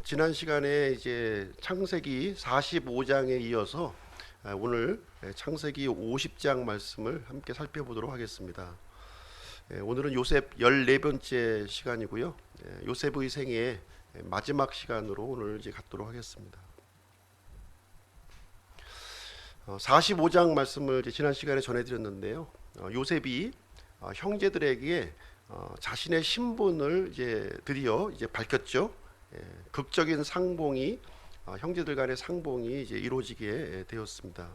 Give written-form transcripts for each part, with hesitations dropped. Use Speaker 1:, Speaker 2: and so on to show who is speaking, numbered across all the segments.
Speaker 1: 지난 시간에 이제 창세기 45장에 이어서 오늘 창세기 50장 말씀을 함께 살펴보도록 하겠습니다. 오늘은 요셉 14번째 시간이고요. 요셉의 생애 마지막 시간으로 오늘 이제 갖도록 하겠습니다. 45장 말씀을 이제 지난 시간에 전해드렸는데요. 요셉이 형제들에게 자신의 신분을 이제 드디어 이제 밝혔죠. 극적인 상봉이 형제들 간의 상봉이 이제 이루어지게 되었습니다.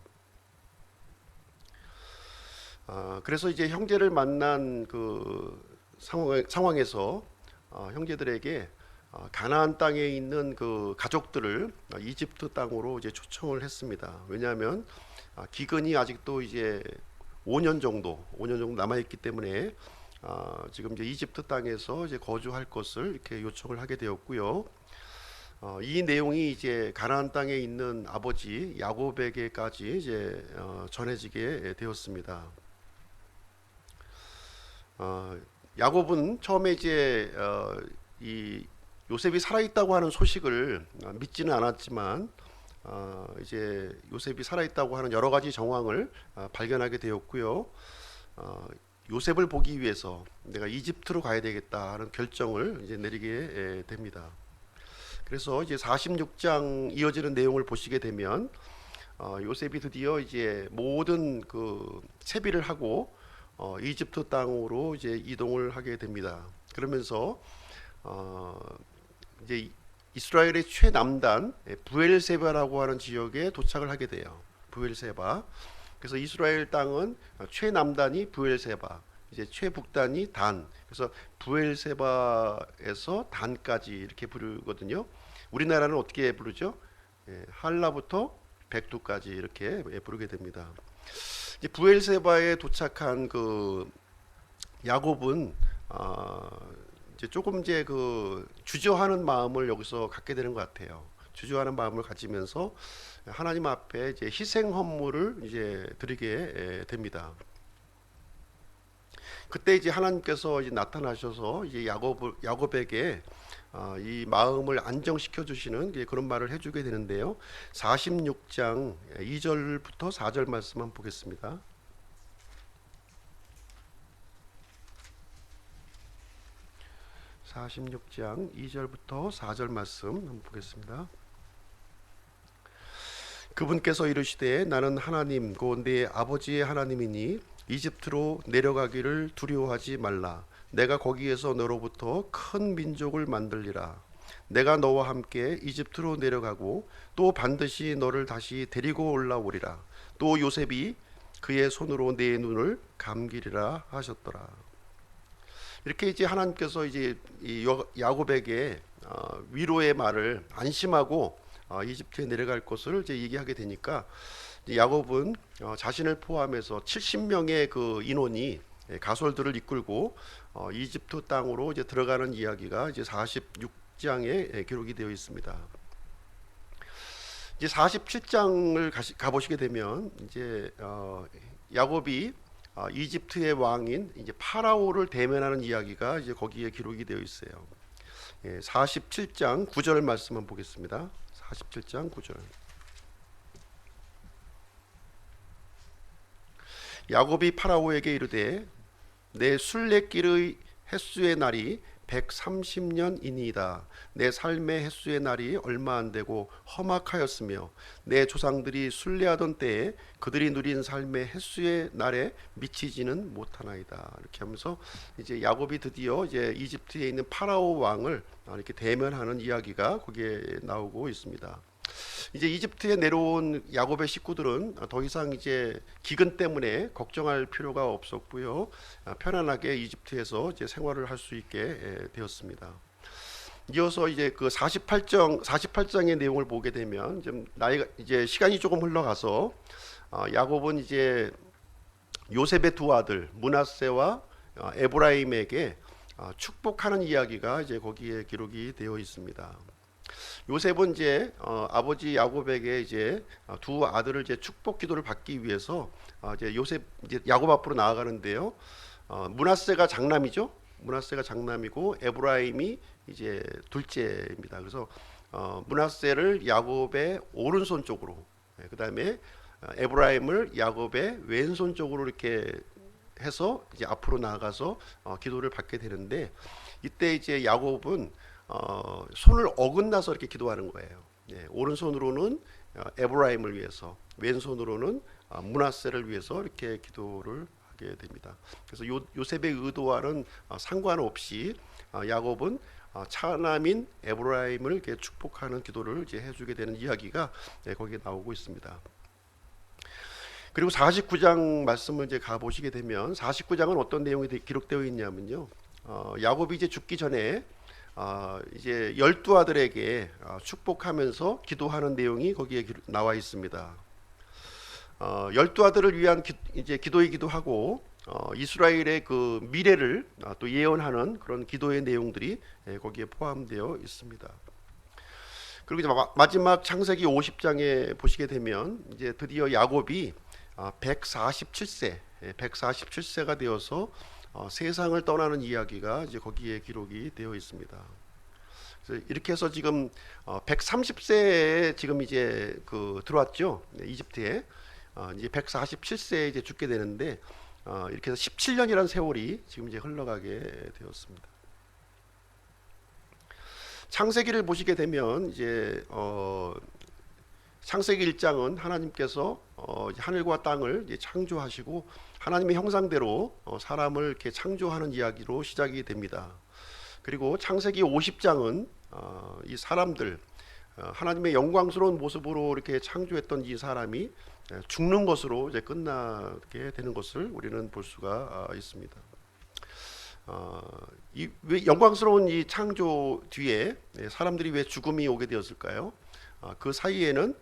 Speaker 1: 그래서 이제 형제를 만난 그 상황에서 형제들에게 가나안 땅에 있는 그 가족들을 이집트 땅으로 이제 초청을 했습니다. 왜냐하면 기근이 아직도 이제 5년 정도 남아 있기 때문에 지금 이제 이집트 땅에서 이제 거주할 것을 이렇게 요청을 하게 되었고요. 이 내용이 이제 가나안 땅에 있는 아버지 야곱에게까지 이제 전해지게 되었습니다. 야곱은 처음에 이제 이 요셉이 살아있다고 하는 소식을 믿지는 않았지만 이제 요셉이 살아있다고 하는 여러 가지 정황을 발견하게 되었고요. 요셉을 보기 위해서 내가 이집트로 가야 되겠다 하는 결정을 이제 내리게 됩니다. 그래서 이제 46장 이어지는 내용을 보시게 되면 요셉이 드디어 이제 모든 그 채비를 하고 이집트 땅으로 이제 이동을 하게 됩니다. 그러면서 이제 이스라엘의 최남단 부엘세바라고 하는 지역에 도착을 하게 돼요. 부엘세바. 그래서 이스라엘 땅은 최남단이 부엘세바, 이제 최북단이 단. 그래서 부엘세바에서 단까지 이렇게 부르거든요. 우리나라는 어떻게 부르죠? 한라부터 백두까지 이렇게 부르게 됩니다. 이제 부엘세바에 도착한 그 야곱은 이제 조금 이제 그 주저하는 마음을 여기서 갖게 되는 것 같아요. 주저하는 마음을 가지면서 하나님 앞에 이제 희생 헌물을 이제 드리게 됩니다. 그때 이제 하나님께서 이제 나타나셔서 이제 야곱에게 이 마음을 안정시켜 주시는 그런 말을 해주게 되는데요. 46장 2절부터 4절 말씀 한번 보겠습니다. 46장 2절부터 4절 말씀 한번 보겠습니다. 그분께서 이르시되 나는 하나님 곧 네 아버지의 하나님이니 이집트로 내려가기를 두려워하지 말라. 내가 거기에서 너로부터 큰 민족을 만들리라. 내가 너와 함께 이집트로 내려가고 또 반드시 너를 다시 데리고 올라오리라. 또 요셉이 그의 손으로 네 눈을 감기리라 하셨더라. 이렇게 이제 하나님께서 이제 야곱에게 위로의 말을 안심하고 이집트에 내려갈 것을 이제 얘기하게 되니까 야곱은 자신을 포함해서 70명의 그 인원이 가솔들을 이끌고 이집트 땅으로 이제 들어가는 이야기가 이제 46장에 기록이 되어 있습니다. 이제 47장을 가보시게 되면 이제 야곱이 이집트의 왕인 이제 파라오를 대면하는 이야기가 이제 거기에 기록이 되어 있어요. 47장 9절 말씀만 보겠습니다. 47장 9절. 야곱이 파라오에게 이르되 내 순례길의 햇수의 날이 130년이니이다. 내 삶의 햇수의 날이 얼마 안 되고 험악하였으며 내 조상들이 순례하던 때에 그들이 누린 삶의 햇수의 날에 미치지는 못하나이다. 이렇게 하면서 이제 야곱이 드디어 이제 이집트에 있는 파라오 왕을 이렇게 대면하는 이야기가 거기에 나오고 있습니다. 이제 이집트에 내려온 야곱의 식구들은 더 이상 이제 기근 때문에 걱정할 필요가 없었고요. 편안하게 이집트에서 이제 생활을 할 수 있게 되었습니다. 이어서 이제 그 48장의 내용을 보게 되면 좀 나이가 이제 시간이 조금 흘러가서 야곱은 이제 요셉의 두 아들 므낫세와 에브라임에게 축복하는 이야기가 이제 거기에 기록이 되어 있습니다. 요셉은 이제 아버지 야곱에게 이제 두 아들을 이제 축복 기도를 받기 위해서 이제 야곱 앞으로 나아가는데요. 므낫세가 장남이죠. 므낫세가 장남이고 에브라임이 이제 둘째입니다. 그래서 므낫세를 야곱의 오른손 쪽으로, 그다음에 에브라임을 야곱의 왼손 쪽으로 이렇게 해서 이제 앞으로 나아가서 기도를 받게 되는데, 이때 이제 야곱은 손을 어긋나서 이렇게 기도하는 거예요. 오른손으로는 에브라임을 위해서, 왼손으로는 므낫세를 위해서 이렇게 기도를 하게 됩니다. 그래서 요셉의 의도와는 상관없이 야곱은 차남인 에브라임을 이렇게 축복하는 기도를 이제 해주게 되는 이야기가 거기에 나오고 있습니다. 그리고 49장 말씀을 이제 가 보시게 되면 49장은 어떤 내용이 기록되어 있냐면요. 야곱이 이제 죽기 전에 이제 12아들에게 축복하면서 기도하는 내용이 거기에 나와 있습니다. 12아들을 위한 이제 기도이기도 하고, 이스라엘의 그 미래를 또 예언하는 그런 기도의 내용들이 거기에 포함되어 있습니다. 그리고 이제 마지막 창세기 50장에 보시게 되면 이제 드디어 야곱이 147세가 되어서 세상을 떠나는 이야기가 이제 거기에 기록이 되어 있습니다. 그래서 이렇게 해서 지금 130세에 지금 이제 들어왔죠. 이집트에. 이제 147세에 이제 죽게 되는데, 이렇게 해서 17년이라는 세월이 지금 이제 흘러가게 되었습니다. 창세기를 보시게 되면 이제 창세기 1장은 하나님께서 하늘과 땅을 이제 창조하시고 하나님의 형상대로 사람을 이렇게 창조하는 이야기로 시작이 됩니다. 그리고 창세기 50장은 이 사람들, 하나님의 영광스러운 모습으로 이렇게 창조했던 이 사람이 죽는 것으로 이제 끝나게 되는 것을 우리는 볼 수가 있습니다. 왜 영광스러운 이 창조 뒤에 사람들이 왜 죽음이 오게 되었을까요? 그 사이에는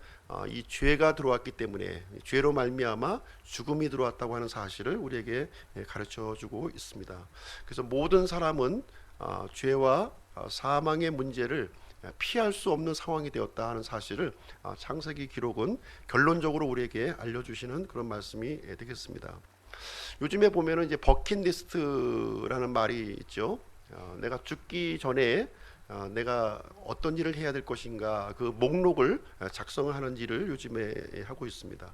Speaker 1: 이 죄가 들어왔기 때문에, 죄로 말미암아 죽음이 들어왔다고 하는 사실을 우리에게 가르쳐 주고 있습니다. 그래서 모든 사람은 죄와 사망의 문제를 피할 수 없는 상황이 되었다 하는 사실을 창세기 기록은 결론적으로 우리에게 알려주시는 그런 말씀이 되겠습니다. 요즘에 보면은 이제 버킷리스트라는 말이 있죠. 내가 죽기 전에 내가 어떤 일을 해야 될 것인가, 그 목록을 작성하는 일을 요즘에 하고 있습니다.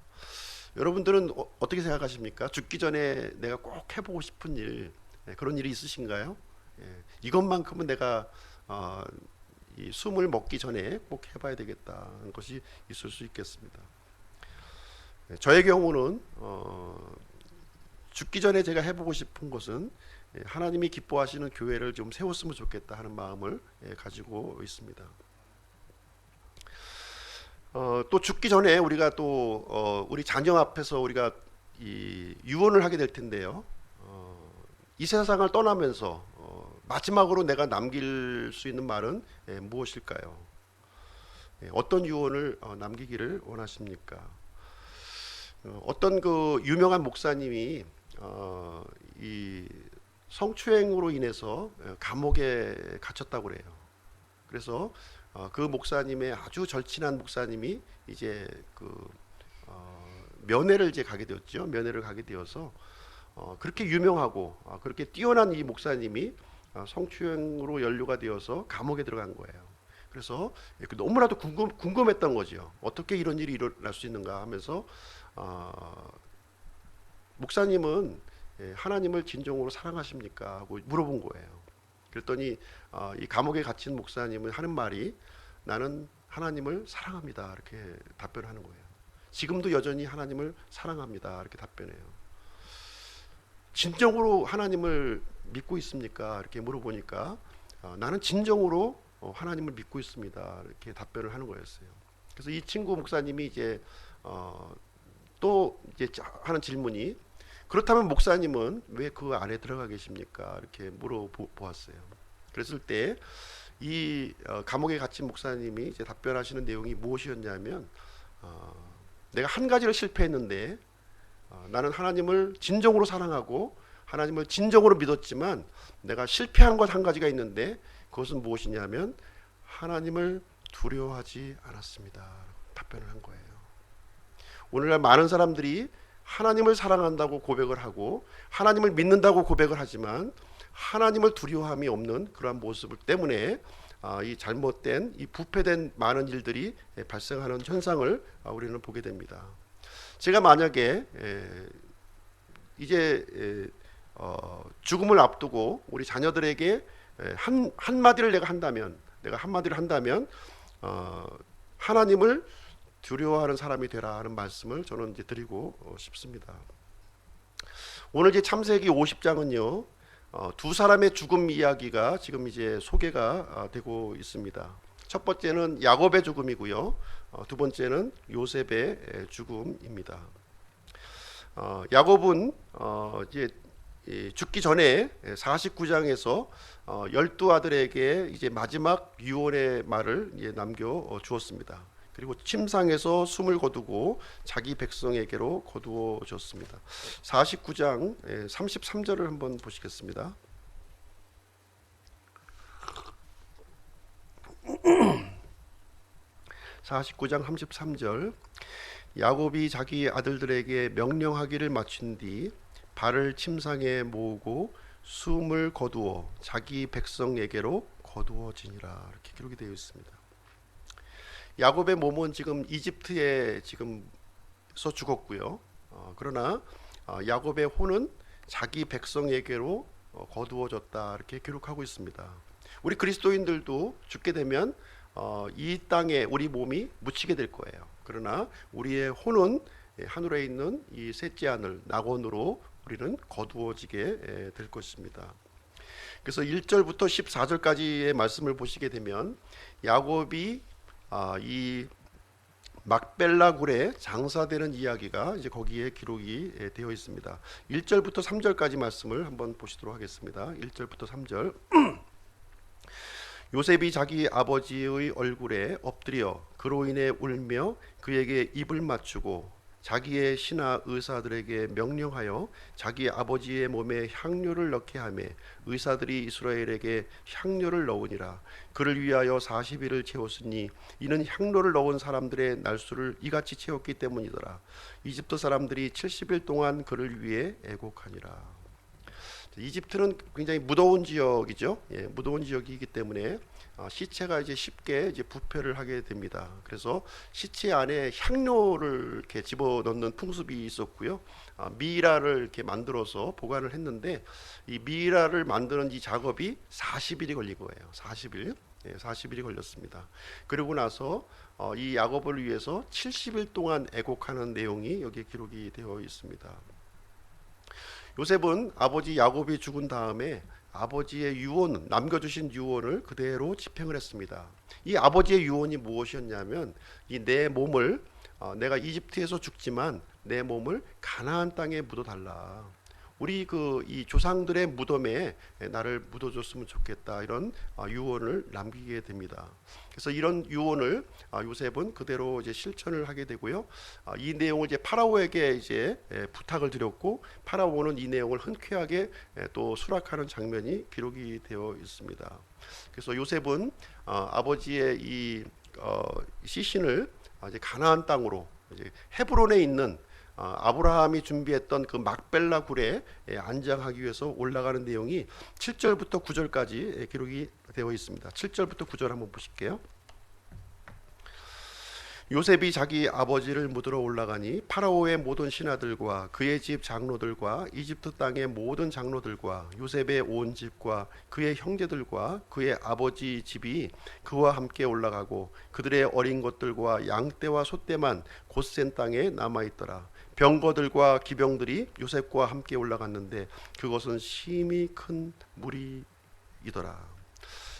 Speaker 1: 여러분들은 어떻게 생각하십니까? 죽기 전에 내가 꼭 해보고 싶은 일, 그런 일이 있으신가요? 이것만큼은 내가 이 숨을 먹기 전에 꼭 해봐야 되겠다는 것이 있을 수 있겠습니다. 저의 경우는 죽기 전에 제가 해보고 싶은 것은 하나님이 기뻐하시는 교회를 좀 세웠으면 좋겠다 하는 마음을 가지고 있습니다. 또 죽기 전에 우리가 또 우리 자녀 앞에서 우리가 이 유언을 하게 될 텐데요. 이 세상을 떠나면서 마지막으로 내가 남길 수 있는 말은 무엇일까요? 어떤 유언을 남기기를 원하십니까? 어떤 그 유명한 목사님이 이 성추행으로 인해서 감옥에 갇혔다고 그래요. 그래서 그 목사님의 아주 절친한 목사님이 이제 면회를 이제 가게 되었죠. 면회를 가게 되어서 그렇게 유명하고 그렇게 뛰어난 이 목사님이 성추행으로 연루가 되어서 감옥에 들어간 거예요. 그래서 너무나도 궁금했던 거죠. 어떻게 이런 일이 일어날 수 있는가 하면서 목사님은 하나님을 진정으로 사랑하십니까? 하고 물어본 거예요. 그랬더니 이 감옥에 갇힌 목사님은 하는 말이, 나는 하나님을 사랑합니다, 이렇게 답변하는 거예요. 지금도 여전히 하나님을 사랑합니다, 이렇게 답변해요. 진정으로 하나님을 믿고 있습니까? 이렇게 물어보니까 나는 진정으로 하나님을 믿고 있습니다, 이렇게 답변을 하는 거였어요. 그래서 이 친구 목사님이 이제 또 이제 하는 질문이, 그렇다면 목사님은 왜 그 안에 들어가 계십니까? 이렇게 물어보았어요. 그랬을 때 이 감옥에 갇힌 목사님이 이제 답변하시는 내용이 무엇이었냐면, 내가 한 가지를 실패했는데 나는 하나님을 진정으로 사랑하고 하나님을 진정으로 믿었지만 내가 실패한 것 한 가지가 있는데 그것은 무엇이냐면 하나님을 두려워하지 않았습니다, 답변을 한 거예요. 오늘날 많은 사람들이 하나님을 사랑한다고 고백을 하고 하나님을 믿는다고 고백을 하지만 하나님을 두려워함이 없는 그러한 모습 때문에 이 잘못된 이 부패된 많은 일들이 발생하는 현상을 우리는 보게 됩니다. 제가 만약에 이제 죽음을 앞두고 우리 자녀들에게 한마디를 내가 한마디를 한다면 하나님을 두려워하는 사람이 되라 하는 말씀을 저는 이제 드리고 싶습니다. 오늘 이제 창세기 50장은요 두 사람의 죽음 이야기가 지금 이제 소개가 되고 있습니다. 첫 번째는 야곱의 죽음이고요, 두 번째는 요셉의 죽음입니다. 야곱은 이제 죽기 전에 49장에서 12아들에게 이제 마지막 유언의 말을 이제 남겨 주었습니다. 그리고 침상에서 숨을 거두고 자기 백성에게로 거두어 줬습니다. 49장 33절을 한번 보시겠습니다. (49장 33절) 야곱이 자기 아들들에게 명령하기를 마친 뒤 발을 침상에 모으고 숨을 거두어 자기 백성에게로 거두어지니라. 이렇게 기록이 되어 있습니다. 야곱의 몸은 지금 이집트에 지금서 죽었고요. 그러나 야곱의 혼은 자기 백성에게로 거두어졌다. 이렇게 기록하고 있습니다. 우리 그리스도인들도 죽게 되면 이 땅에 우리 몸이 묻히게 될 거예요. 그러나 우리의 혼은 하늘에 있는 이 셋째 하늘 낙원으로 우리는 거두어지게 될 것입니다. 그래서 1절부터 14절까지의 말씀을 보시게 되면 야곱이 이 막벨라 굴에 장사되는 이야기가 이제 거기에 기록이 되어 있습니다. 1절부터 3절까지 말씀을 한번 보시도록 하겠습니다. 1절부터 3절. 요셉이 자기 아버지의 얼굴에 엎드려 그로 인해 울며 그에게 입을 맞추고 자기의 신하 의사들에게 명령하여 자기 아버지의 몸에 향료를 넣게 하며 의사들이 이스라엘에게 향료를 넣으니라. 그를 위하여 40일을 채웠으니 이는 향료를 넣은 사람들의 날수를 이같이 채웠기 때문이더라. 이집트 사람들이 70일 동안 그를 위해 애곡하니라. 이집트는 굉장히 무더운 지역이죠. 무더운 지역이기 때문에 시체가 이제 쉽게 이제 부패를 하게 됩니다. 그래서 시체 안에 향료를 이렇게 집어넣는 풍습이 있었고요. 미이라를 이렇게 만들어서 보관을 했는데 이 미이라를 만드는 이 작업이 40일이 걸린 거예요. 40일이 걸렸습니다. 그리고 나서 이 야곱을 위해서 70일 동안 애곡하는 내용이 여기에 기록이 되어 있습니다. 요셉은 아버지 야곱이 죽은 다음에 아버지의 유언, 남겨주신 유언을 그대로 집행을 했습니다. 이 아버지의 유언이 무엇이었냐면 이 내 몸을 내가 이집트에서 죽지만 내 몸을 가나안 땅에 묻어달라. 우리 이 조상들의 무덤에 나를 묻어줬으면 좋겠다. 이런 유언을 남기게 됩니다. 그래서 이런 유언을 요셉은 그대로 이제 실천을 하게 되고요. 이 내용을 이제 파라오에게 이제 부탁을 드렸고 파라오는 이 내용을 흔쾌하게 또 수락하는 장면이 기록이 되어 있습니다. 그래서 요셉은 아버지의 이 시신을 이제 가나안 땅으로 이제 헤브론에 있는 아브라함이 준비했던 그 막벨라 굴에 안장하기 위해서 올라가는 내용이 7절부터 9절까지 기록이 되어 있습니다. 7절부터 9절 한번 보실게요. 요셉이 자기 아버지를 묻으러 올라가니 파라오의 모든 신하들과 그의 집 장로들과 이집트 땅의 모든 장로들과 요셉의 온 집과 그의 형제들과 그의 아버지 집이 그와 함께 올라가고 그들의 어린 것들과 양떼와 소떼만 곧센 땅에 남아있더라. 병거들과 기병들이 요셉과 함께 올라갔는데 그것은 심히 큰 무리이더라.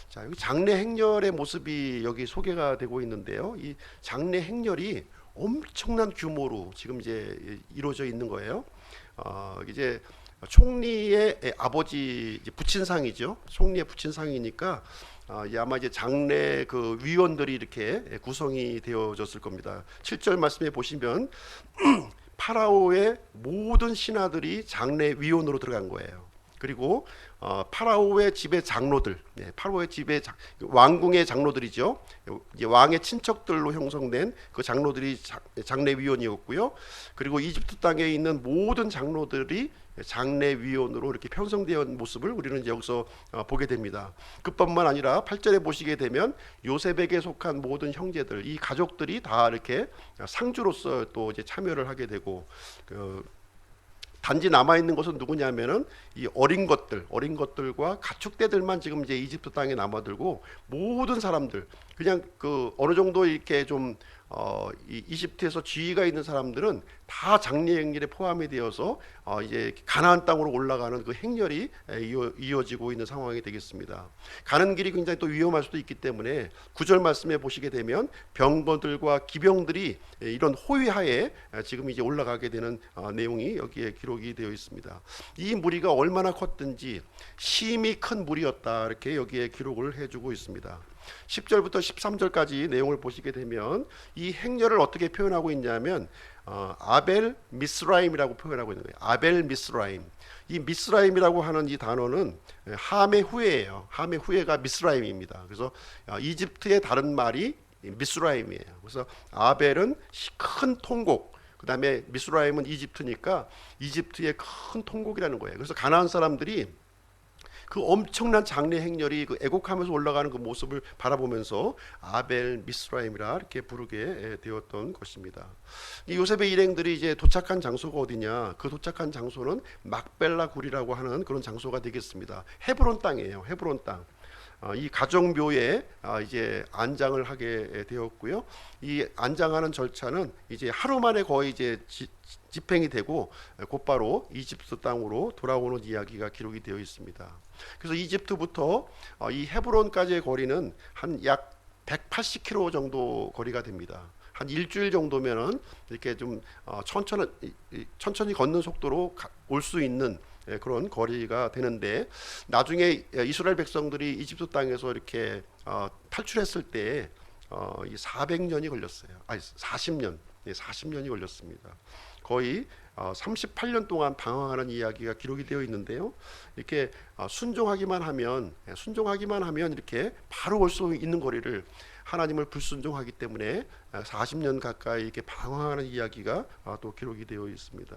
Speaker 1: 자, 여기 장례 행렬의 모습이 여기 소개가 되고 있는데요. 이 장례 행렬이 엄청난 규모로 지금 이제 이루어져 있는 거예요. 이제 총리의 아버지 부친상이죠. 총리의 부친상이니까 아마 이제 장례 그 위원들이 이렇게 구성이 되어졌을 겁니다. 7절 말씀에 보시면 파라오의 모든 신하들이 장례 위원으로 들어간 거예요. 그리고 파라오의 집의 장로들, 파라오의 집의 왕궁의 장로들이죠. 이제 왕의 친척들로 형성된 그 장로들이 장례위원이었고요. 그리고 이집트 땅에 있는 모든 장로들이 장례위원으로 이렇게 편성되어 있는 모습을 우리는 이제 여기서 보게 됩니다. 그뿐만 아니라 8절에 보시게 되면 요셉에게 속한 모든 형제들, 이 가족들이 다 이렇게 상주로서 또 이제 참여를 하게 되고, 단지 남아 있는 것은 누구냐면은 이 어린 것들과 가축대들만 지금 이제 이집트 땅에 남아들고, 모든 사람들 그냥 그 어느 정도 이렇게 좀 이 이집트에서 지위가 있는 사람들은 다 장례 행렬에 포함이 되어서 이제 가나안 땅으로 올라가는 그 행렬이 이어지고 있는 상황이 되겠습니다. 가는 길이 굉장히 또 위험할 수도 있기 때문에 9절 말씀에 보시게 되면 병거들과 기병들이 이런 호위하에 지금 이제 올라가게 되는 내용이 여기에 기록이 되어 있습니다. 이 무리가 얼마나 컸든지 심히 큰 무리였다, 이렇게 여기에 기록을 해주고 있습니다. 10절부터 13절까지 내용을 보시게 되면 이 행렬을 어떻게 표현하고 있냐면 아벨 미스라임이라고 표현하고 있는 거예요. 아벨 미스라임. 이 미스라임이라고 하는 이 단어는 함의 후예예요. 함의 후예가 미스라임입니다. 그래서 이집트의 다른 말이 미스라임이에요. 그래서 아벨은 큰 통곡, 그 다음에 미스라임은 이집트니까 이집트의 큰 통곡이라는 거예요. 그래서 가나안 사람들이 그 엄청난 장례 행렬이 그 애곡하면서 올라가는 그 모습을 바라보면서 아벨 미스라임이라 이렇게 부르게 되었던 것입니다. 이 요셉의 일행들이 이제 도착한 장소가 어디냐? 그 도착한 장소는 막벨라 굴이라고 하는 그런 장소가 되겠습니다. 헤브론 땅이에요. 헤브론 땅. 이 가정묘에 이제 안장을 하게 되었고요. 이 안장하는 절차는 이제 하루 만에 거의 이제 집행이 되고 곧바로 이집트 땅으로 돌아오는 이야기가 기록이 되어 있습니다. 그래서 이집트부터 이 헤브론까지의 거리는 한 약 180km 정도 거리가 됩니다. 한 일주일 정도면은 이렇게 좀 천천히 걷는 속도로 올 수 있는 그런 거리가 되는데, 나중에 이스라엘 백성들이 이집트 땅에서 이렇게 탈출했을 때 400년이 걸렸어요. 아니 40년, 40년이 걸렸습니다. 거의 38년 동안 방황하는 이야기가 기록이 되어 있는데요. 이렇게 순종하기만 하면 이렇게 바로 올 수 있는 거리를 하나님을 불순종하기 때문에 40년 가까이 이렇게 방황하는 이야기가 또 기록이 되어 있습니다.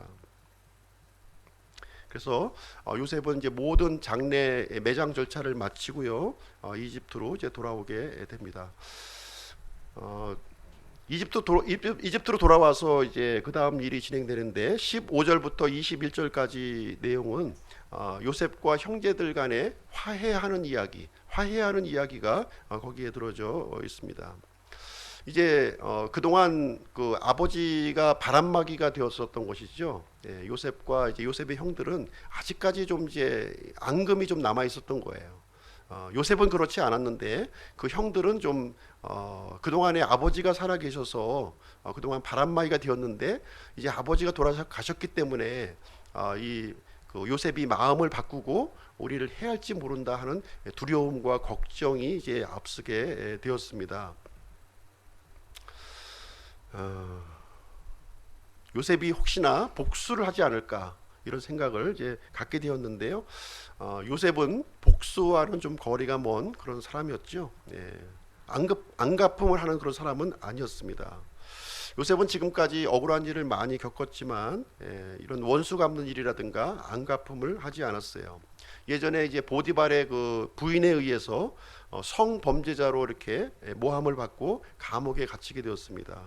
Speaker 1: 그래서 요셉은 이제 모든 장례 매장 절차를 마치고요, 이집트로 이제 돌아오게 됩니다. 이집트로 돌아와서 이제 그 다음 일이 진행되는데, 15절부터 21절까지 내용은 요셉과 형제들 간에 화해하는 이야기가 거기에 들어져 있습니다. 이제 그동안 그 아버지가 바람막이가 되었었던 것이죠. 요셉과 이제 요셉의 형들은 아직까지 좀 이제 앙금이 좀 남아 있었던 거예요. 요셉은 그렇지 않았는데 그 형들은 좀 그동안에 아버지가 살아 계셔서 그동안 바람막이가 되었는데, 이제 아버지가 돌아가셨기 때문에 그 요셉이 마음을 바꾸고 우리를 해할지 모른다 하는 두려움과 걱정이 이제 앞서게 되었습니다. 요셉이 혹시나 복수를 하지 않을까, 이런 생각을 이제 갖게 되었는데요. 요셉은 복수와는 좀 거리가 먼 그런 사람이었죠. 안갚음을 하는 그런 사람은 아니었습니다. 요셉은 지금까지 억울한 일을 많이 겪었지만 이런 원수 갚는 일이라든가 안갚음을 하지 않았어요. 예전에 이제 보디발의 그 부인에 의해서 성범죄자로 이렇게 모함을 받고 감옥에 갇히게 되었습니다.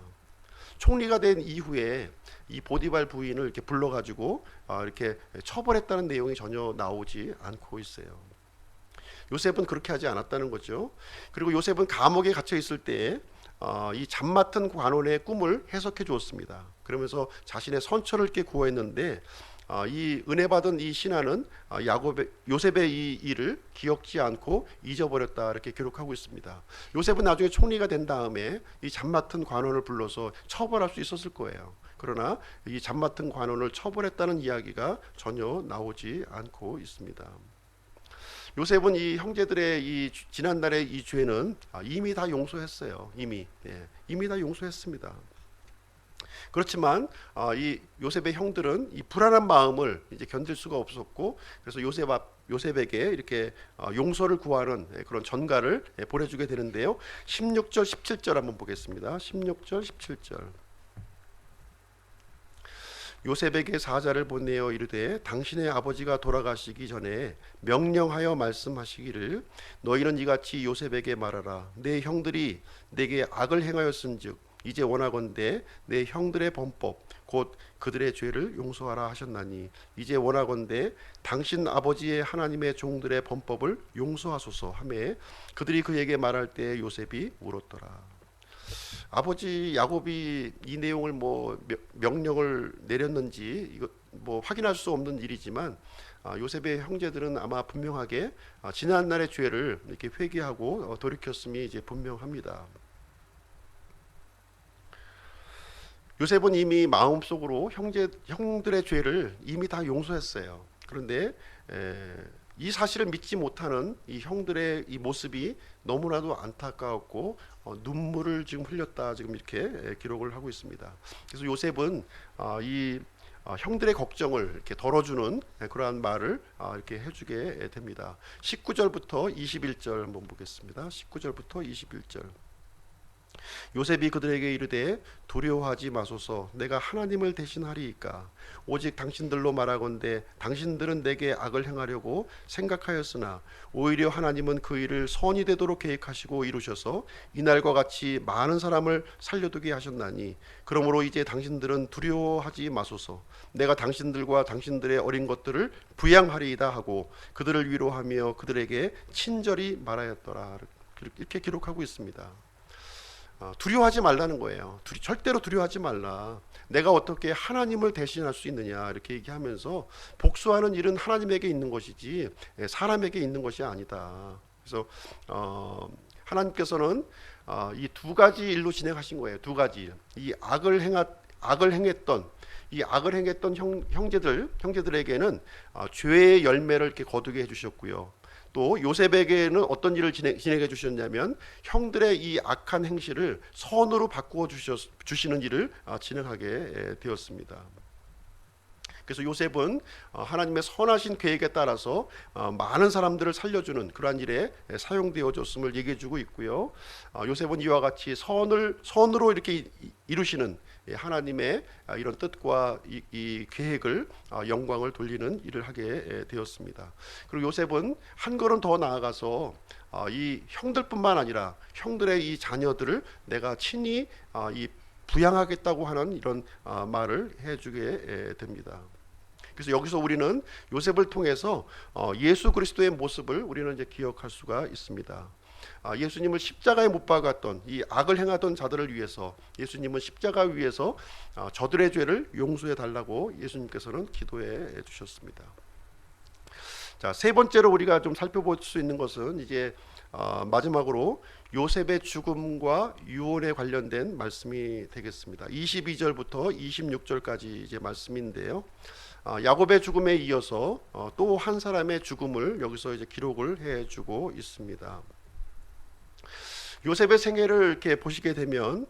Speaker 1: 총리가 된 이후에 이 보디발 부인을 이렇게 불러가지고 이렇게 처벌했다는 내용이 전혀 나오지 않고 있어요. 요셉은 그렇게 하지 않았다는 거죠. 그리고 요셉은 감옥에 갇혀 있을 때 이 잡 맡은 관원의 꿈을 해석해 주었습니다. 그러면서 자신의 선처를 이렇게 구했는데, 이 은혜 받은 이 신하는 요셉의 이 일을 기억지 않고 잊어버렸다, 이렇게 기록하고 있습니다. 요셉은 나중에 총리가 된 다음에 이 잡 맡은 관원을 불러서 처벌할 수 있었을 거예요. 그러나 이 잡 맡은 관원을 처벌했다는 이야기가 전혀 나오지 않고 있습니다. 요셉은 이 형제들의 이 지난날의 이 죄는 이미 다 용서했어요. 이미 다 용서했습니다. 그렇지만 이 요셉의 형들은 이 불안한 마음을 이제 견딜 수가 없었고, 그래서 요셉에게 이렇게 용서를 구하는 그런 전가를 보내주게 되는데요. 16절 17절 한번 보겠습니다. 16절 17절. 요셉에게 사자를 보내어 이르되 당신의 아버지가 돌아가시기 전에 명령하여 말씀하시기를 너희는 이같이 요셉에게 말하라. 내 형들이 내게 악을 행하였은즉 이제 원하건대 내 형들의 범법 곧 그들의 죄를 용서하라 하셨나니 이제 원하건대 당신 아버지의 하나님의 종들의 범법을 용서하소서 하매 그들이 그에게 말할 때 요셉이 울었더라. 아버지 야곱이 이 내용을 뭐 명령을 내렸는지 이거 뭐 확인할 수 없는 일이지만 요셉의 형제들은 아마 분명하게 지난 날의 죄를 이렇게 회개하고 돌이켰음이 이제 분명합니다. 요셉은 이미 마음속으로 형들의 죄를 이미 다 용서했어요. 그런데 이 사실을 믿지 못하는 이 형들의 이 모습이 너무나도 안타까웠고 눈물을 지금 흘렸다 지금 이렇게 기록을 하고 있습니다. 그래서 요셉은 이 형들의 걱정을 이렇게 덜어주는 그러한 말을 이렇게 해주게 됩니다. 19절부터 21절 한번 보겠습니다. 19절부터 21절. 요셉이 그들에게 이르되 두려워하지 마소서 내가 하나님을 대신하리이까 오직 당신들로 말하건대 당신들은 내게 악을 행하려고 생각하였으나 오히려 하나님은 그 일을 선이 되도록 계획하시고 이루셔서 이날과 같이 많은 사람을 살려두게 하셨나니 그러므로 이제 당신들은 두려워하지 마소서 내가 당신들과 당신들의 어린 것들을 부양하리이다 하고 그들을 위로하며 그들에게 친절히 말하였더라. 이렇게 기록하고 있습니다. 두려워하지 말라는 거예요. 절대로 두려워하지 말라. 내가 어떻게 하나님을 대신할 수 있느냐 이렇게 얘기하면서 복수하는 일은 하나님에게 있는 것이지 사람에게 있는 것이 아니다. 그래서 하나님께서는 이 두 가지 일로 진행하신 거예요. 두 가지 일. 이 악을 행했던 형제들에게는 죄의 열매를 이렇게 거두게 해주셨고요. 또 요셉에게는 어떤 일을 진행해 주셨냐면 형들의 이 악한 행실을 선으로 바꾸어 주시는 일을 진행하게 되었습니다. 그래서 요셉은 하나님의 선하신 계획에 따라서 많은 사람들을 살려주는 그러한 일에 사용되어졌음을 얘기해주고 있고요. 요셉은 이와 같이 선으로 이렇게 이루시는 하나님의 이런 뜻과 이 계획을 영광을 돌리는 일을 하게 되었습니다. 그리고 요셉은 한 걸음 더 나아가서 이 형들뿐만 아니라 형들의 이 자녀들을 내가 친히 이 부양하겠다고 하는 이런 말을 해주게 됩니다. 그래서 여기서 우리는 요셉을 통해서 예수 그리스도의 모습을 우리는 이제 기억할 수가 있습니다. 예수님을 십자가에 못 박았던 이 악을 행하던 자들을 위해서 예수님은 십자가 위에서 저들의 죄를 용서해 달라고 예수님께서는 기도해 주셨습니다. 자, 세 번째로 우리가 좀 살펴볼 수 있는 것은 이제 마지막으로 요셉의 죽음과 유언에 관련된 말씀이 되겠습니다. 22절부터 26절까지 이제 말씀인데요. 야곱의 죽음에 이어서 또 한 사람의 죽음을 여기서 이제 기록을 해주고 있습니다. 요셉의 생애를 이렇게 보시게 되면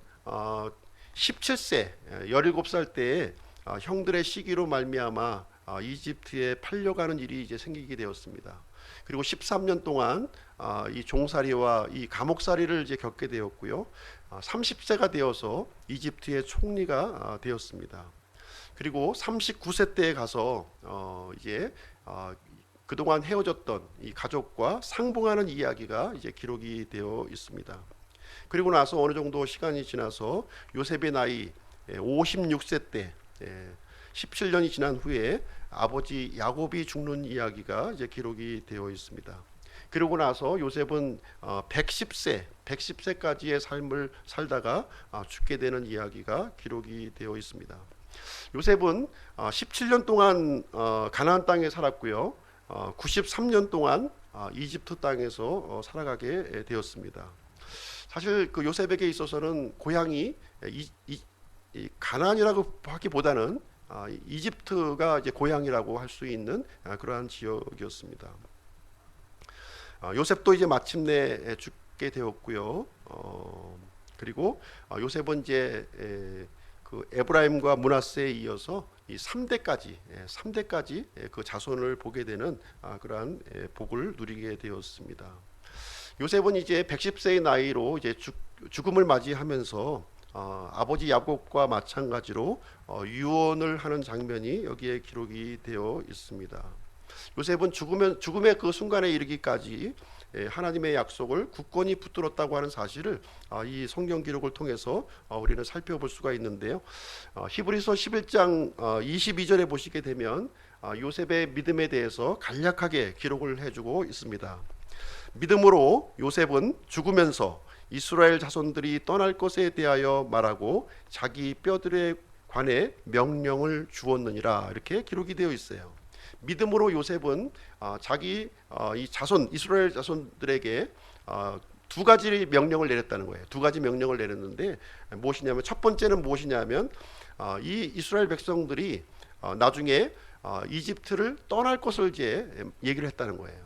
Speaker 1: 17세, 17살 때에 형들의 시기로 말미암아 이집트에 팔려가는 일이 이제 생기게 되었습니다. 그리고 13년 동안 이 종살이와 이 감옥살이를 이제 겪게 되었고요. 30세가 되어서 이집트의 총리가 되었습니다. 그리고 39세 때에 가서 이제 그동안 헤어졌던 이 가족과 상봉하는 이야기가 이제 기록이 되어 있습니다. 그리고 나서 어느 정도 시간이 지나서 요셉의 나이 56세 때 17년이 지난 후에 아버지 야곱이 죽는 이야기가 이제 기록이 되어 있습니다. 그러고 나서 요셉은 110세까지의 삶을 살다가 죽게 되는 이야기가 기록이 되어 있습니다. 요셉은 17년 동안 가나안 땅에 살았고요. 93년 동안 이집트 땅에서 살아가게 되었습니다. 사실 그 요셉에게 있어서는 고향이 가나안이라고 하기보다는 이집트가 이제 고향이라고 할 수 있는 그러한 지역이었습니다. 요셉도 이제 마침내 죽게 되었고요. 그리고 요셉은 이제 그 에브라임과 므낫세에 이어서 이 3대까지 3대까지 그 자손을 보게 되는 그러한 복을 누리게 되었습니다. 요셉은 이제 110세의 나이로 이제 죽음을 맞이하면서 아버지 야곱과 마찬가지로 유언을 하는 장면이 여기에 기록이 되어 있습니다. 요셉은 죽음의 그 순간에 이르기까지 하나님의 약속을 굳건히 붙들었다고 하는 사실을 이 성경 기록을 통해서 우리는 살펴볼 수가 있는데요. 히브리서 11장 22절에 보시게 되면 요셉의 믿음에 대해서 간략하게 기록을 해주고 있습니다. 믿음으로 요셉은 죽으면서 이스라엘 자손들이 떠날 것에 대하여 말하고 자기 뼈들에 관해 명령을 주었느니라, 이렇게 기록이 되어 있어요. 믿음으로 요셉은 자기 이 자손 이스라엘 자손들에게 두 가지 명령을 내렸다는 거예요. 두 가지 명령을 내렸는데 무엇이냐면, 첫 번째는 무엇이냐면 이 이스라엘 백성들이 나중에 이집트를 떠날 것을 이제 얘기를 했다는 거예요.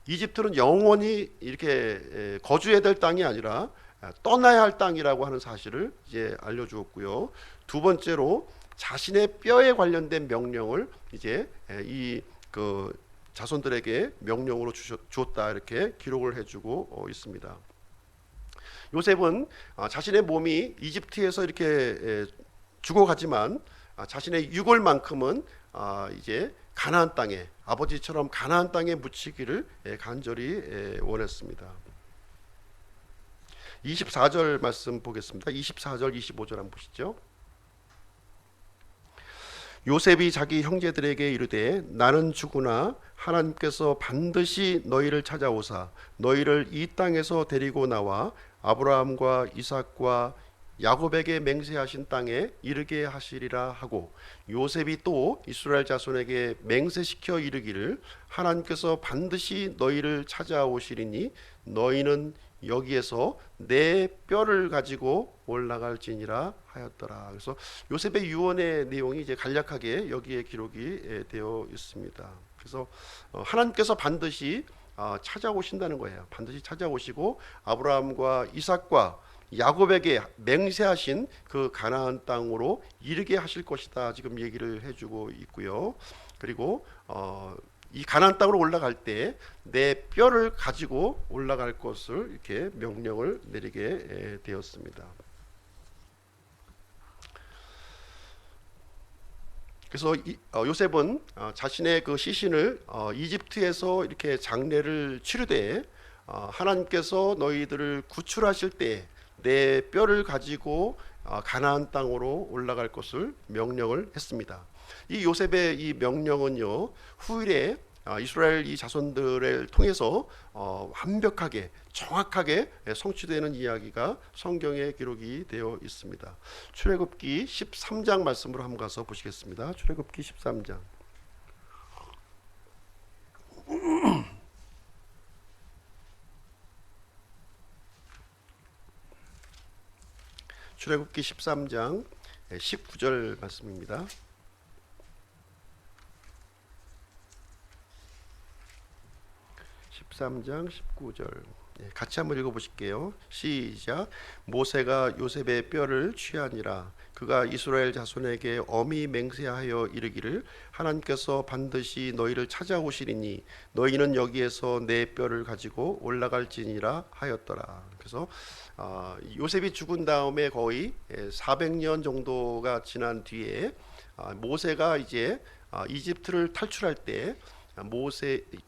Speaker 1: 이집트는 영원히 이렇게 거주해야 될 땅이 아니라 떠나야 할 땅이라고 하는 사실을 이제 알려주었고요. 두 번째로 자신의 뼈에 관련된 명령을 이제 이 그 자손들에게 명령으로 주었다, 이렇게 기록을 해주고 있습니다. 요셉은 자신의 몸이 이집트에서 이렇게 죽어가지만 자신의 유골만큼은 이제 가나안 땅에, 아버지처럼 가나안 땅에 묻히기를 간절히 원했습니다. 24절 말씀 보겠습니다. 24절 25절 한번 보시죠. 요셉이 자기 형제들에게 이르되 나는 죽으나 하나님께서 반드시 너희를 찾아오사 너희를 이 땅에서 데리고 나와 아브라함과 이삭과 야곱에게 맹세하신 땅에 이르게 하시리라 하고, 요셉이 또 이스라엘 자손에게 맹세시켜 이르기를 하나님께서 반드시 너희를 찾아오시리니 너희는 여기에서 내 뼈를 가지고 올라갈지니라 하였더라. 그래서 요셉의 유언의 내용이 이제 간략하게 여기에 기록이 되어 있습니다. 그래서 하나님께서 반드시 찾아오신다는 거예요. 반드시 찾아오시고 아브라함과 이삭과 야곱에게 맹세하신 그 가나안 땅으로 이르게 하실 것이다, 지금 얘기를 해주고 있고요. 그리고 이 가나안 땅으로 올라갈 때 내 뼈를 가지고 올라갈 것을 이렇게 명령을 내리게 되었습니다. 그래서 요셉은 자신의 그 시신을 이집트에서 이렇게 장례를 치르되 하나님께서 너희들을 구출하실 때 내 뼈를 가지고 가나안 땅으로 올라갈 것을 명령을 했습니다. 이 요셉의 이 명령은요, 후일에 이스라엘 이 자손들을 통해서 완벽하게 정확하게 성취되는 이야기가 성경에 기록이 되어 있습니다. 출애굽기 13장 말씀으로 한번 가서 보시겠습니다. 출애굽기 13장. 출애굽기 13장 19절 말씀입니다. 13장 19절 같이 한번 읽어보실게요. 시작. 모세가 요셉의 뼈를 취하니라. 그가 이스라엘 자손에게 엄히 맹세하여 이르기를 하나님께서 반드시 너희를 찾아오시리니 너희는 여기에서 내 뼈를 가지고 올라갈지니라 하였더라. 그래서 요셉이 죽은 다음에 거의 400년 정도가 지난 뒤에 모세가 이제 이집트를 탈출할 때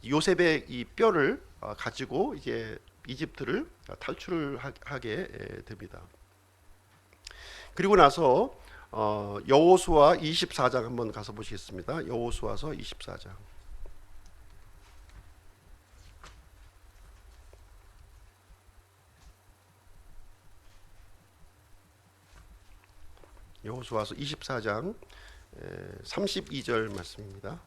Speaker 1: 요셉의 이 뼈를 가지고 이제 이집트를 탈출을 하게 됩니다. 그리고 나서 여호수아 24장 한번 가서 보시겠습니다. 여호수아서 24장. 여호수아서 24장 32절 말씀입니다.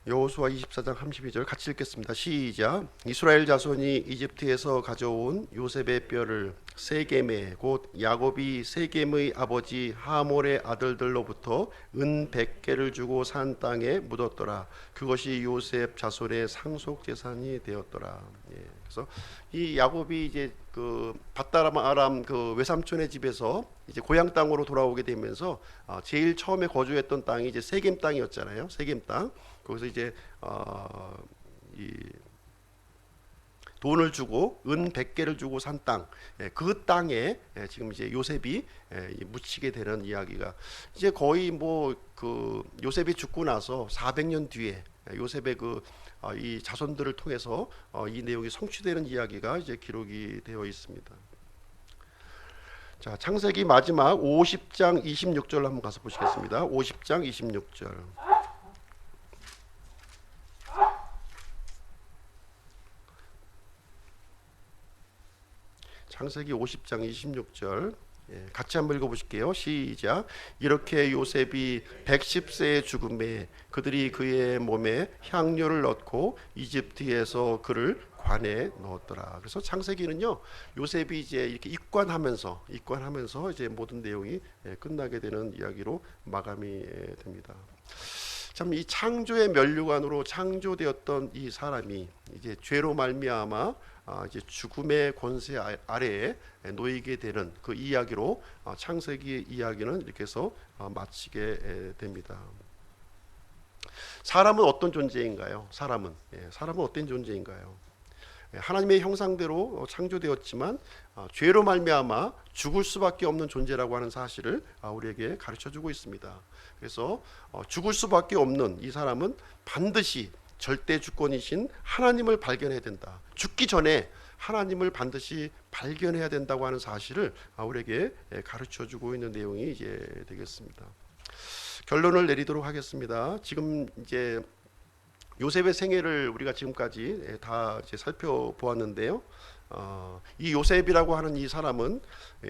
Speaker 1: 여호수아 24장 32절 같이 읽겠습니다. 시작. 이스라엘 자손이 이집트에서 가져온 요셉의 뼈를 세겜의 곧 야곱이 세겜의 아버지 하몰의 아들들로부터 은 100개를 주고 산 땅에 묻었더라. 그것이 요셉 자손의 상속 재산이 되었더라. 예, 그래서 이 야곱이 이제 그 밧다람 아람 그 외삼촌의 집에서 이제 고향 땅으로 돌아오게 되면서 제일 처음에 거주했던 땅이 이제 세겜 땅이었잖아요. 세겜 땅. 거기서 이제 이 돈을 주고 은 100개를 주고 산 땅, 그 땅에 지금 이제 요셉이 묻히게 되는 이야기가 이제 거의 뭐 그 요셉이 죽고 나서 400년 뒤에 요셉의 이 자손들을 통해서 이 내용이 성취되는 이야기가 이제 기록이 되어 있습니다. 자, 창세기 마지막 50장 26절 한번 가서 보시겠습니다. 50장 26절. 창세기 50장 26절 같이 한번 읽어보실게요. 시작. 이렇게 요셉이 110세의 죽음에 그들이 그의 몸에 향료를 넣고 이집트에서 그를 관에 넣었더라. 그래서 창세기는요, 요셉이 이제 이렇게 입관하면서 이제 모든 내용이 끝나게 되는 이야기로 마감이 됩니다. 참 이 창조의 면류관으로 창조되었던 이 사람이 이제 죄로 말미암아 이제 죽음의 권세 아래에 놓이게 되는 그 이야기로 창세기 이야기는 이렇게 해서 마치게 됩니다. 사람은 어떤 존재인가요? 사람은 어떤 존재인가요? 하나님의 형상대로 창조되었지만 죄로 말미암아 죽을 수밖에 없는 존재라고 하는 사실을 우리에게 가르쳐주고 있습니다. 그래서 죽을 수밖에 없는 이 사람은 반드시 절대 주권이신 하나님을 발견해야 된다. 죽기 전에 하나님을 반드시 발견해야 된다고 하는 사실을 우리에게 가르쳐주고 있는 내용이 이제 되겠습니다. 결론을 내리도록 하겠습니다. 지금 이제 요셉의 생애를 우리가 지금까지 다 이제 살펴보았는데요. 이 요셉이라고 하는 이 사람은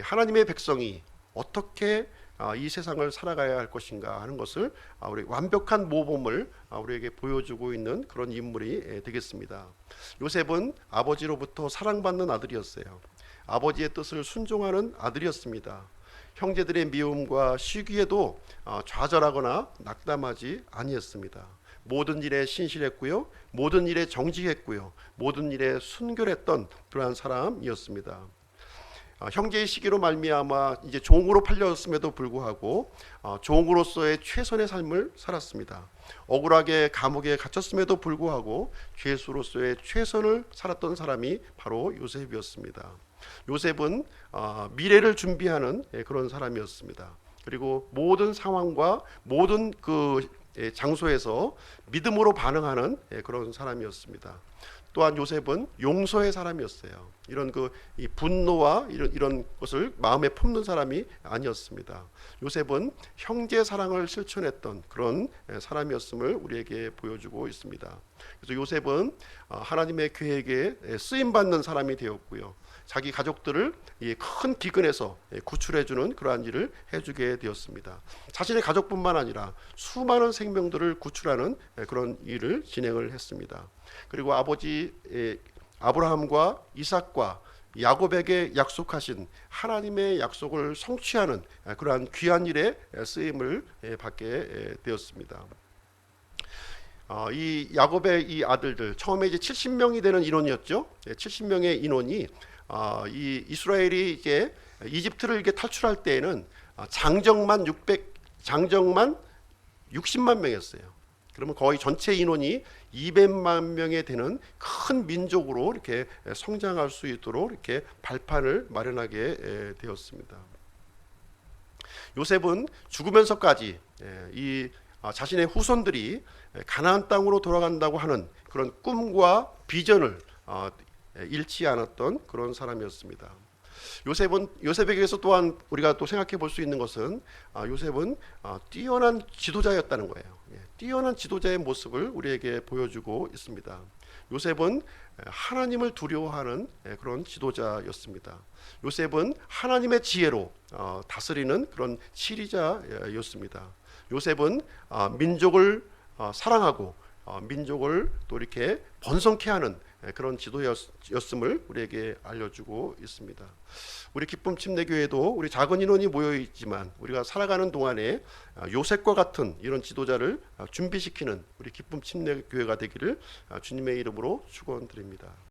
Speaker 1: 하나님의 백성이 어떻게 이 세상을 살아가야 할 것인가 하는 것을 우리 완벽한 모범을 우리에게 보여주고 있는 그런 인물이 되겠습니다. 요셉은 아버지로부터 사랑받는 아들이었어요. 아버지의 뜻을 순종하는 아들이었습니다. 형제들의 미움과 시기에도 좌절하거나 낙담하지 아니했습니다. 모든 일에 신실했고요, 모든 일에 정직했고요, 모든 일에 순결했던 그러한 사람이었습니다. 형제의 시기로 말미암아 이제 종으로 팔렸음에도 불구하고 종으로서의 최선의 삶을 살았습니다. 억울하게 감옥에 갇혔음에도 불구하고 죄수로서의 최선을 살았던 사람이 바로 요셉이었습니다. 요셉은 미래를 준비하는 그런 사람이었습니다. 그리고 모든 상황과 모든 그 장소에서 믿음으로 반응하는 그런 사람이었습니다. 또한 요셉은 용서의 사람이었어요. 이런 이 분노와 이런 것을 마음에 품는 사람이 아니었습니다. 요셉은 형제 사랑을 실천했던 그런 사람이었음을 우리에게 보여주고 있습니다. 그래서 요셉은 하나님의 계획에 쓰임 받는 사람이 되었고요. 자기 가족들을 큰 기근에서 구출해주는 그러한 일을 해주게 되었습니다. 자신의 가족뿐만 아니라 수많은 생명들을 구출하는 그런 일을 진행을 했습니다. 그리고 아버지 아브라함과 이삭과 야곱에게 약속하신 하나님의 약속을 성취하는 그러한 귀한 일에 쓰임을 받게 되었습니다. 이 야곱의 이 아들들 처음에 이제 70명이 되는 인원이었죠. 70명의 인원이 이 이스라엘이 이제 이집트를 이렇게 탈출할 때에는 장정만 60만 명이었어요. 그러면 거의 전체 인원이 200만 명에 되는 큰 민족으로 이렇게 성장할 수 있도록 이렇게 발판을 마련하게 되었습니다. 요셉은 죽으면서까지 이 자신의 후손들이 가나안 땅으로 돌아간다고 하는 그런 꿈과 비전을 잃지 않았던 그런 사람이었습니다. 요셉에게서 또한 우리가 또 생각해 볼 수 있는 것은 요셉은 뛰어난 지도자였다는 거예요. 뛰어난 지도자의 모습을 우리에게 보여주고 있습니다. 요셉은 하나님을 두려워하는 그런 지도자였습니다. 요셉은 하나님의 지혜로 다스리는 그런 치리자였습니다. 요셉은 민족을 사랑하고 민족을 또 이렇게 번성케 하는 그런 지도였음을 우리에게 알려주고 있습니다. 우리 기쁨 침례교회도 우리 작은 인원이 모여 있지만 우리가 살아가는 동안에 요셉과 같은 이런 지도자를 준비시키는 우리 기쁨 침례교회가 되기를 주님의 이름으로 축원드립니다.